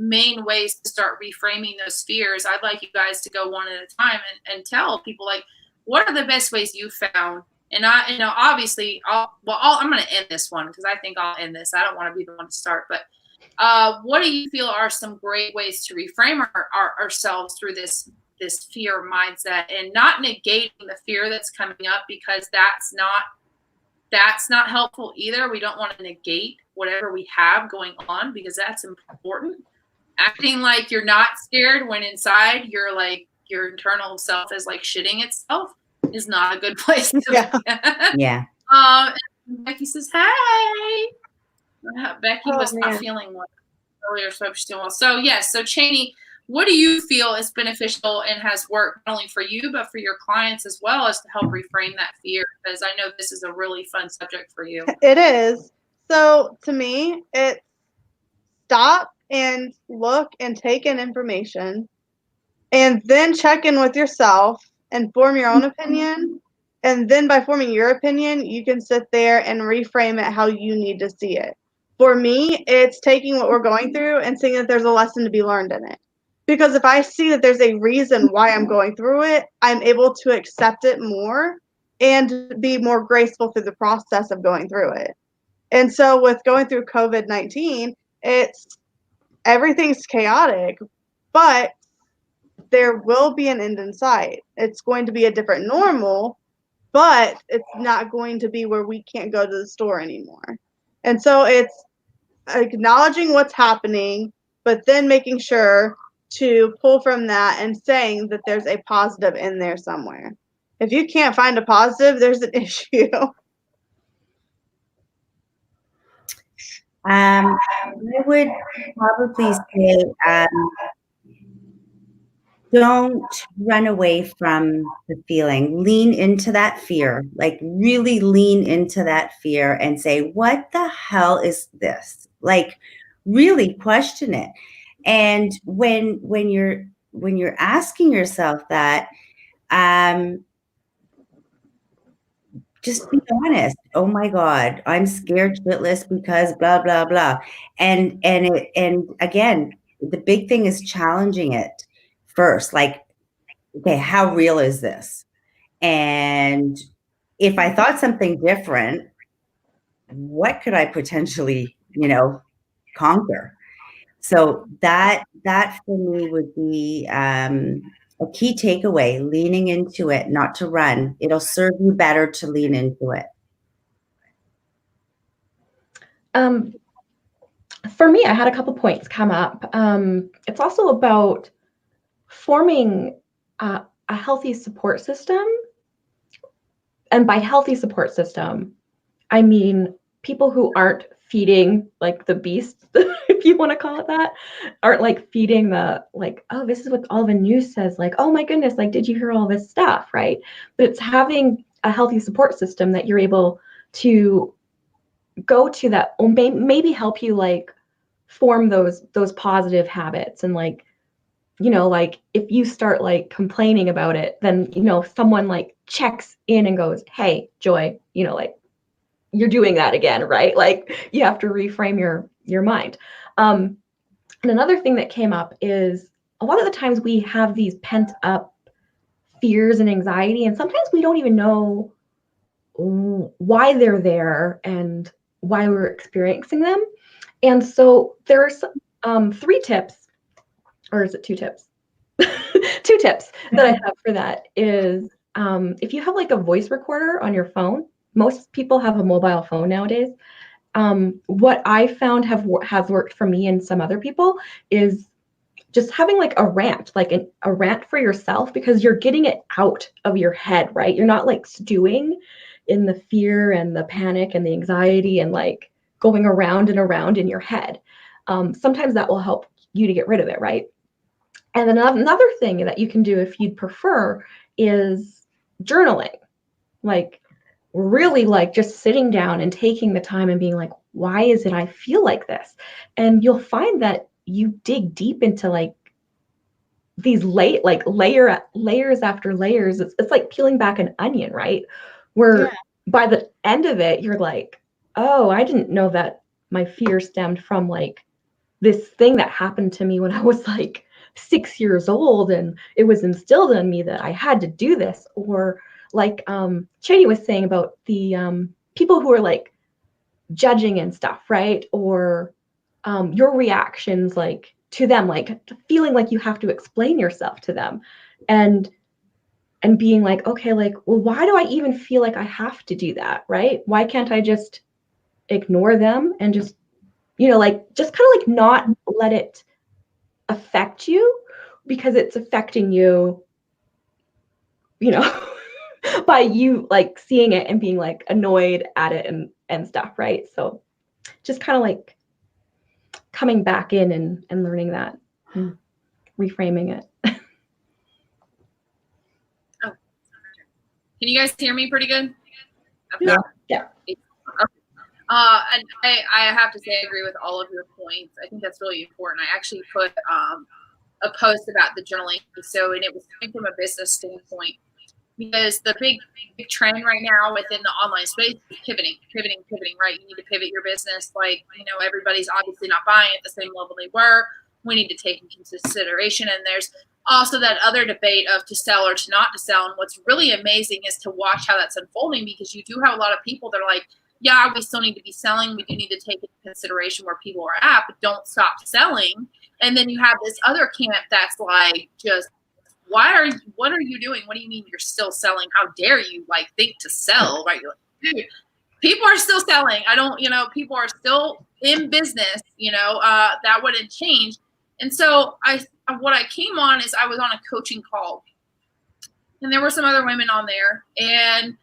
main ways to start reframing those fears, I'd like you guys to go one at a time and tell people, like, what are the best ways you found? And obviously I'm going to end this one, because I think I'll end this. I don't want to be the one to start, but what do you feel are some great ways to reframe ourselves through this fear mindset, and not negating the fear that's coming up, because that's not helpful either. We don't want to negate whatever we have going on, because that's important. Acting like you're not scared when inside you're like, your internal self is like shitting itself, is not a good place to be. Yeah. Becky says, hey. Becky was not feeling well earlier, so she's doing well. So yes, so Cheney, what do you feel is beneficial and has worked not only for you but for your clients as well, as to help reframe that fear? Because I know this is a really fun subject for you. It is. So to me, it's stop and look and take in information, and then check in with yourself and form your own opinion. And then by forming your opinion, you can sit there and reframe it how you need to see it. For me, it's taking what we're going through and seeing that there's a lesson to be learned in it. Because if I see that there's a reason why I'm going through it, I'm able to accept it more and be more graceful through the process of going through it. And so with going through COVID-19, everything's chaotic, but there will be an end in sight. It's going to be a different normal, but it's not going to be where we can't go to the store anymore. And so it's acknowledging what's happening, but then making sure to pull from that and saying that there's a positive in there somewhere. If you can't find a positive, there's an issue. I would probably say, don't run away from the feeling. Lean into that fear, like really lean into that fear and say, what the hell is this? Like, really question it. And when you're asking yourself that, just be honest. Oh my God, I'm scared shitless because blah blah blah. And again, the big thing is challenging it first. Like, okay, how real is this? And if I thought something different, what could I potentially, conquer? So that for me would be a key takeaway: leaning into it, not to run. It'll serve you better to lean into it. for me, I had a couple points come up. It's also about forming a healthy support system. And by healthy support system, I mean people who aren't feeding like the beast, if you want to call it that, aren't like feeding the like, oh, this is what all the news says, like, oh my goodness, like, did you hear all this stuff, right? But it's having a healthy support system that you're able to go to that will maybe help you like form those positive habits. And like, you know, like if you start like complaining about it, then, you know, someone like checks in and goes, hey, Joy, you know, like you're doing that again, right? Like you have to reframe your mind. And another thing that came up is a lot of the times we have these pent up fears and anxiety, and sometimes we don't even know why they're there and why we're experiencing them. And so there's 3 tips, or is it 2 tips? 2 tips that I have for that is if you have like a voice recorder on your phone, most people have a mobile phone nowadays. What I found has worked for me and some other people is just having like a rant, like a rant for yourself, because you're getting it out of your head, right? You're not like stewing in the fear and the panic and the anxiety and like going around and around in your head. Sometimes that will help you to get rid of it, right? And then another thing that you can do if you'd prefer is journaling. Like really like just sitting down and taking the time and being like, why is it I feel like this? And you'll find that you dig deep into like these layers after layers. It's like peeling back an onion, right? Where by the end of it, you're like, oh, I didn't know that my fear stemmed from like this thing that happened to me when I was like 6 years old, and it was instilled in me that I had to do this. Or like Cheney was saying about the people who are like judging and stuff, right? Or your reactions like to them, like feeling like you have to explain yourself to them, and being like, okay, like, well, why do I even feel like I have to do that, right? Why can't I just ignore them and just, you know, like just kind of like not let it affect you, because it's affecting you, you know, by you like seeing it and being like annoyed at it and stuff, right? So just kind of like coming back in and learning that and reframing it. Oh, can you guys hear me pretty good? Yeah. And I have to say I agree with all of your points. I think that's really important. I actually put a post about the journaling. So, and it was coming from a business standpoint, because the big trend right now within the online space is pivoting, right? You need to pivot your business. Like, you know, everybody's obviously not buying at the same level they were. We need to take into consideration. And there's also that other debate of to sell or to not to sell. And what's really amazing is to watch how that's unfolding, because you do have a lot of people that are like, yeah, we still need to be selling. We do need to take into consideration where people are at, but don't stop selling. And then you have this other camp that's like, just, what are you doing? What do you mean you're still selling? How dare you like think to sell, right? You're like, dude, people are still selling. I don't, you know, people are still in business, you know, that wouldn't change. And so what I came on is I was on a coaching call, and there were some other women on there, and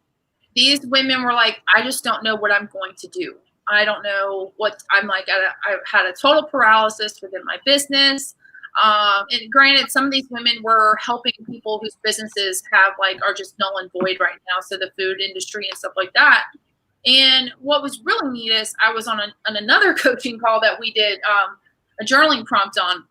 these women were like, I just don't know what I'm going to do. I don't know what I'm like. I had a total paralysis within my business. And granted, some of these women were helping people whose businesses are just null and void right now. So the food industry and stuff like that. And what was really neat is I was on another coaching call that we did a journaling prompt on.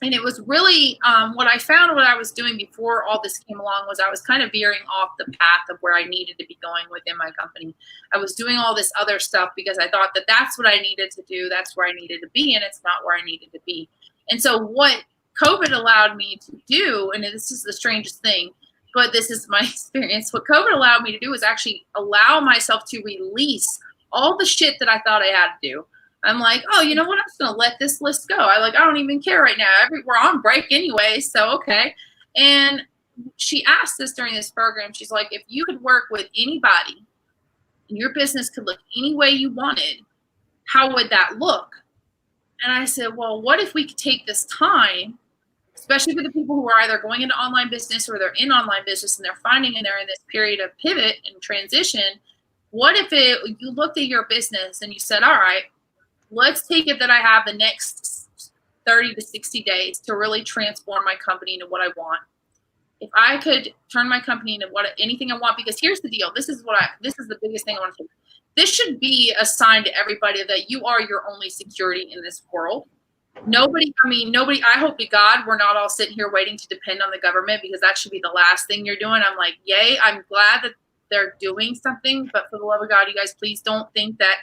And it was really what I found what I was doing before all this came along was I was kind of veering off the path of where I needed to be going within my company. I was doing all this other stuff because I thought that that's what I needed to do. That's where I needed to be, and it's not where I needed to be. And so what COVID allowed me to do, and this is the strangest thing, but this is my experience. What COVID allowed me to do is actually allow myself to release all the shit that I thought I had to do. I'm like, oh, you know what? I'm just going to let this list go. I don't even care right now. We're on break anyway, so okay. And she asked us during this program, she's like, if you could work with anybody and your business could look any way you wanted, how would that look? And I said, well, what if we could take this time, especially for the people who are either going into online business or they're in online business and they're finding and they're in this period of pivot and transition. What if you looked at your business and you said, all right, let's take it that I have the next 30 to 60 days to really transform my company into what I want. If I could turn my company into anything I want, because here's the deal. This is the biggest thing I want to say. This should be a sign to everybody that you are your only security in this world. Nobody, I hope to God we're not all sitting here waiting to depend on the government, because that should be the last thing you're doing. I'm like, yay, I'm glad that they're doing something, but for the love of God, you guys, please don't think that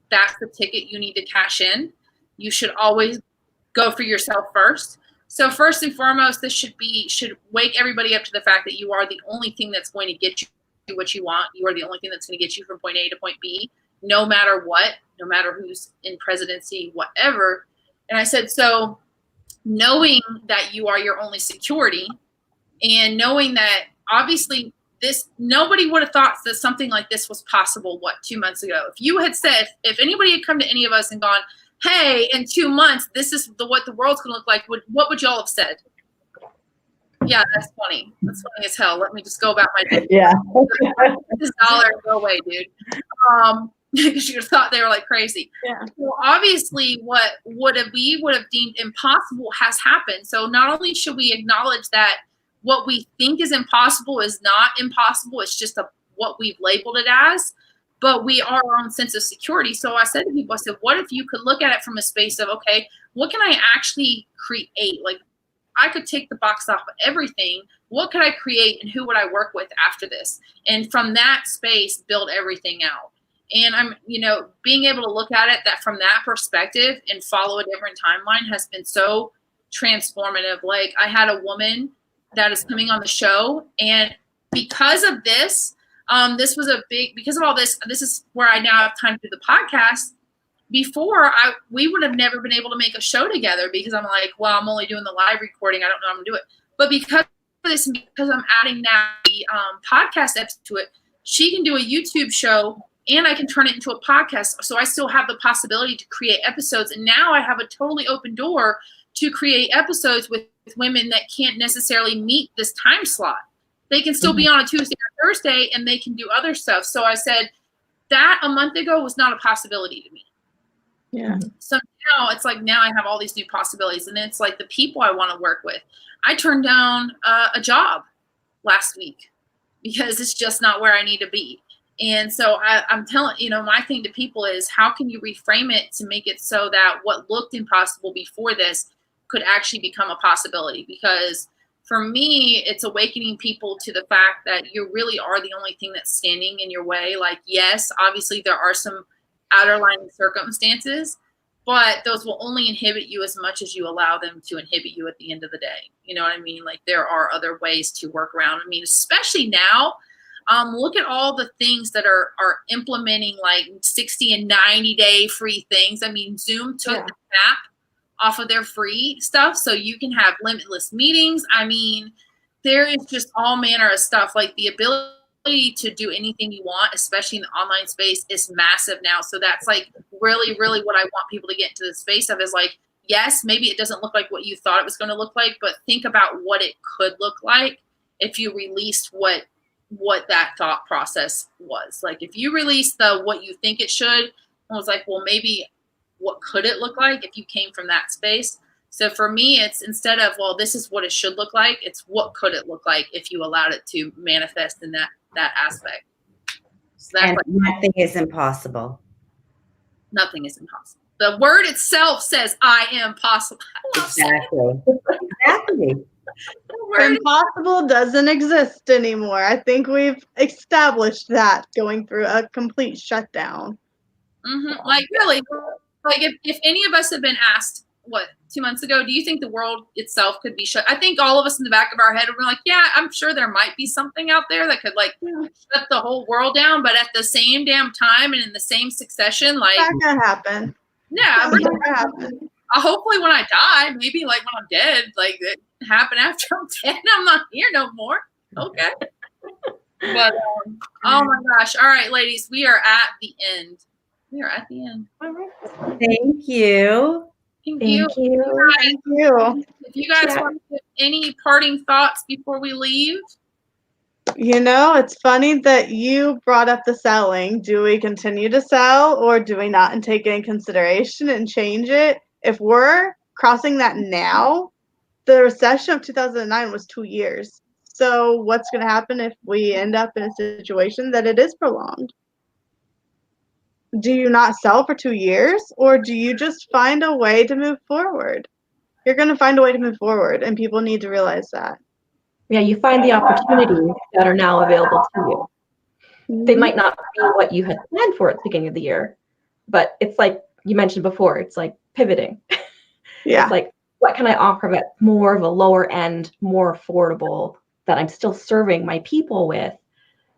that's the ticket you need to cash in. You should always go for yourself first. So first and foremost, this should wake everybody up to the fact that you are the only thing that's going to get you what you want. You are the only thing that's going to get you from point A to point B, no matter what, no matter who's in presidency, whatever. And I said, so knowing that you are your only security, and knowing that obviously nobody would have thought that something like this was possible, 2 months ago? If you had said, if anybody had come to any of us and gone, hey, in 2 months, this is what the world's going to look like, what would y'all have said? Yeah, that's funny. That's funny as hell. Let me just go about my day. Yeah. This dollar, go away, dude. Because you would have thought they were like crazy. Yeah. Well, obviously, what we would have deemed impossible has happened. So not only should we acknowledge that what we think is impossible is not impossible, it's just what we've labeled it as, but we are our own sense of security. So I said to people, I said, what if you could look at it from a space of, okay, what can I actually create? Like, I could take the box off of everything. What could I create, and who would I work with after this? And from that space, build everything out. And I'm, being able to look at it that from that perspective and follow a different timeline has been so transformative. Like, I had a woman that is coming on the show, and because of this, because of all this, this is where I now have time to do the podcast. Before, we would have never been able to make a show together, because I'm like, well, I'm only doing the live recording. I don't know how I'm going to do it. But because of this, and because I'm adding now the podcast episode to it, she can do a YouTube show and I can turn it into a podcast. So I still have the possibility to create episodes. And now I have a totally open door to create episodes with women that can't necessarily meet this time slot. They can still be on a Tuesday or Thursday, and they can do other stuff. So I said that a month ago was not a possibility to me. Yeah. So now it's like, now I have all these new possibilities, and it's like the people I want to work with. I turned down a job last week because it's just not where I need to be. And so I'm telling, my thing to people is, how can you reframe it to make it so that what looked impossible before this could actually become a possibility? Because for me, it's awakening people to the fact that you really are the only thing that's standing in your way. Like, yes, obviously there are some outerlining circumstances, but those will only inhibit you as much as you allow them to inhibit you at the end of the day. You know what I mean? Like, there are other ways to work around. I mean, especially now, look at all the things that are implementing like 60 and 90-day free things. I mean, Zoom took the app off of their free stuff, so you can have limitless meetings. I mean, there is just all manner of stuff. Like, the ability to do anything you want, especially in the online space, is massive now. So that's like really, really what I want people to get into the space of, is like, yes, maybe it doesn't look like what you thought it was going to look like, but think about what it could look like if you released what that thought process was. Like, if you released what you think it should, and was like, well, maybe what could it look like if you came from that space? So for me, it's, instead of, well, this is what it should look like, it's what could it look like if you allowed it to manifest in that aspect. So that's, and like, nothing is impossible. Nothing is impossible. The word itself says, I am possible. I love Exactly. Exactly. Impossible doesn't exist anymore. I think we've established that going through a complete shutdown. Mm-hmm. Like, really, like if any of us had been asked, 2 months ago, do you think the world itself could be shut? I think all of us in the back of our head were like, yeah, I'm sure there might be something out there that could like shut the whole world down. But at the same damn time and in the same succession, like, That's not gonna happen. Yeah, That's not gonna happen. Hopefully when I die, maybe like when I'm dead, like it happened after I'm dead. I'm not here no more. Okay. But oh my gosh. All right, ladies, we are at the end. We are at the end. Thank you. Thank Thank you. you. Thank you. If you guys Yeah. want to give any parting thoughts before we leave? You know, it's funny that you brought up the selling. Do we continue to sell or do we not and take it in consideration and change it? If we're crossing that now, the recession of 2009 was 2 years. So what's going to happen if we end up in a situation that it is prolonged? Do you not sell for 2 years or do you just find a way to move forward? You're going to find a way to move forward and people need to realize that. Yeah, you find the opportunities that are now available to you. They might not be what you had planned for at the beginning of the year, but it's like you mentioned before, it's like pivoting. Yeah. It's like, what can I offer that's more of a lower end, more affordable, that I'm still serving my people with,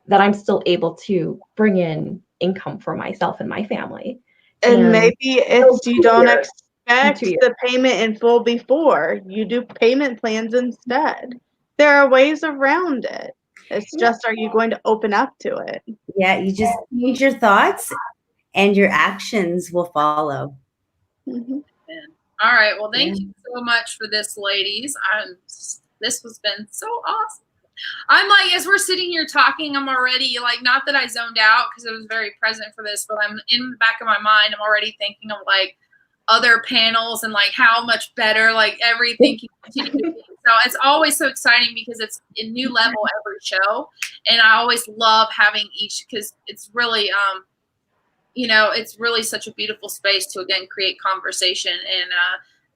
that I'm still able to bring in income for myself and my family. And maybe if you don't here expect the payment in full before, you do payment plans instead. There are ways around it. It's just, are you going to open up to it? Yeah, you just change your thoughts and your actions will follow. Mhm. All right. Well, thank you so much for this, ladies. This has been so awesome. I'm like, as we're sitting here talking, I'm already like, not that I zoned out because I was very present for this, but I'm in the back of my mind. I'm already thinking of like other panels and like how much better like everything can continue to be. So it's always so exciting because it's a new level every show, and I always love having each because it's really you know, it's really such a beautiful space to again create conversation. And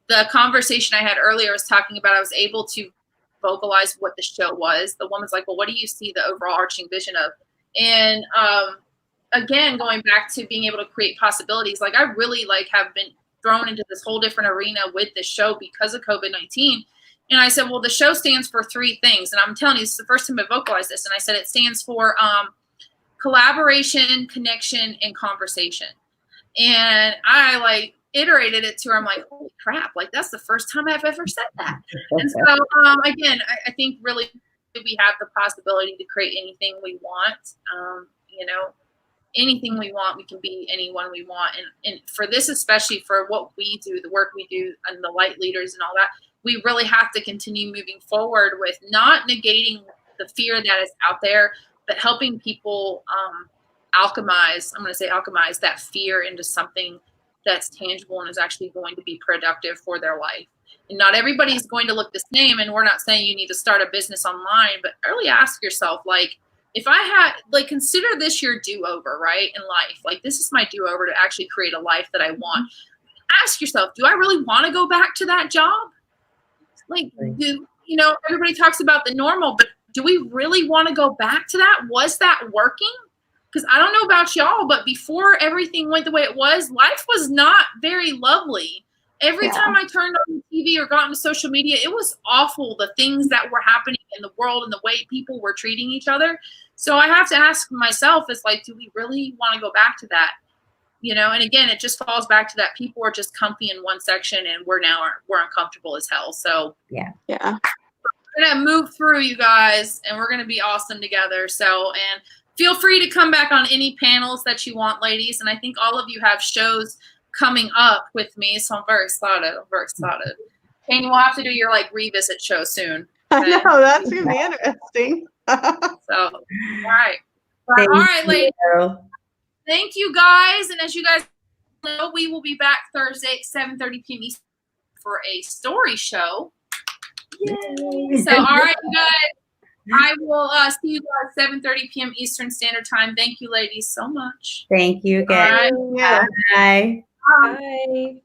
the conversation I had earlier was talking about I was able to vocalize what the show was. The woman's like, well, what do you see the overall arching vision of? And again, going back to being able to create possibilities, like I really like have been thrown into this whole different arena with this show because of COVID-19. And I said, well, the show stands for 3 things. And I'm telling you, this is the first time I vocalized this. And I said, it stands for collaboration, connection, and conversation. And I like iterated it to her. I'm like, holy crap, like that's the first time I've ever said that. And so again, I think really we have the possibility to create anything we want. You know, anything we want, we can be anyone we want. And for this, especially for what we do, the work we do and the light leaders and all that, we really have to continue moving forward with not negating the fear that is out there, but helping people alchemize, I'm going to say alchemize that fear into something that's tangible and is actually going to be productive for their life. And not everybody's going to look the same. And we're not saying you need to start a business online, but really ask yourself, like, if I had, like, consider this your do-over, right, in life. Like, this is my do-over to actually create a life that I want. Ask yourself, do I really want to go back to that job? Like, you know, everybody talks about the normal, but do we really want to go back to that? Was that working? Because I don't know about y'all, but before everything went the way it was, life was not very lovely. Every time I turned on TV or got into social media, it was awful, the things that were happening in the world and the way people were treating each other. So I have to ask myself, it's like, do we really want to go back to that? You know, and again, it just falls back to that people are just comfy in one section and we're uncomfortable as hell. So yeah. We're going to move through, you guys, and we're going to be awesome together. So, and feel free to come back on any panels that you want, ladies. And I think all of you have shows coming up with me, so I'm very excited. Kane, we'll have to do your like revisit show soon. Okay? I know, that's gonna be interesting. So, all right. All right, ladies. Thank you, guys. And as you guys know, we will be back Thursday at 7:30 p.m. Eastern for a story show. Yay. So, all right, you guys. I will see you guys 7:30 p.m. Eastern Standard Time. Thank you, ladies, so much. Thank you again. All right. Bye. Bye.